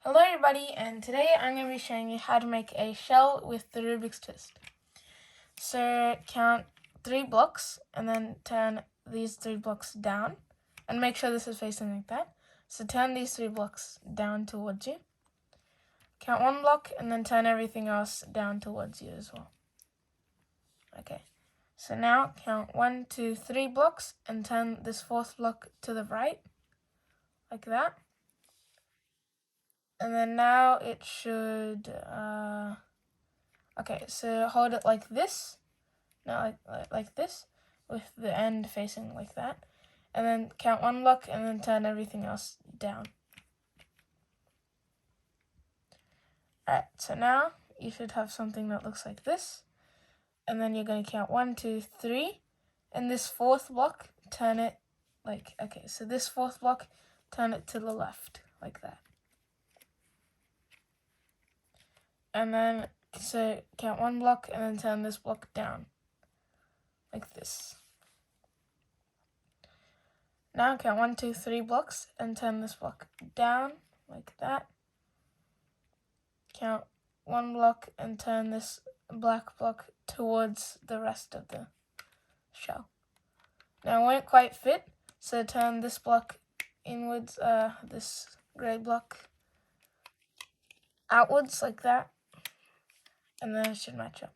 Hello everybody, and today I'm going to be showing you how to make a shell with the Rubik's twist. So count 3 blocks and then turn these 3 blocks down and make sure this is facing like that. So turn these 3 blocks down towards you. Count 1 block and then turn everything else down towards you as well. Okay, so now count 1, 2, 3 blocks and turn this 4th block to the right, like that. And then now it should, okay, so hold it like this, not like this, with the end facing like that. And then count 1 block and then turn everything else down. Alright, so now you should have something that looks like this. And then you're going to count 1, 2, 3. And this 4th block, turn it like, okay, so this 4th block, turn it to the left, like that. And then, so count 1 block and then turn this block down, like this. Now count 1, 2, 3 blocks and turn this block down, like that. Count 1 block and turn this black block towards the rest of the shell. Now it won't quite fit, so turn this block inwards, this grey block outwards, like that. And then it should match up.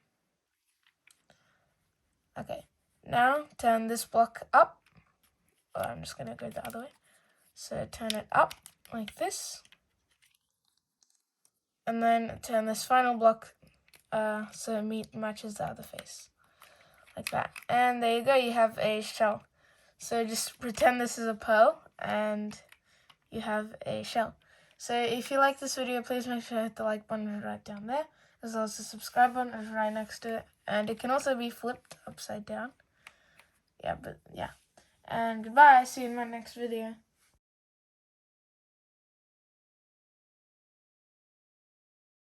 Okay, now turn this block up. Oh, I'm just going to go the other way. So turn it up like this. And then turn this final block so it matches the other face. Like that. And there you go, you have a shell. So just pretend this is a pearl and you have a shell. So if you like this video, please make sure to hit the like button right down there, as well as the subscribe button is right next to it. And it can also be flipped upside down. Yeah. And goodbye, see you in my next video.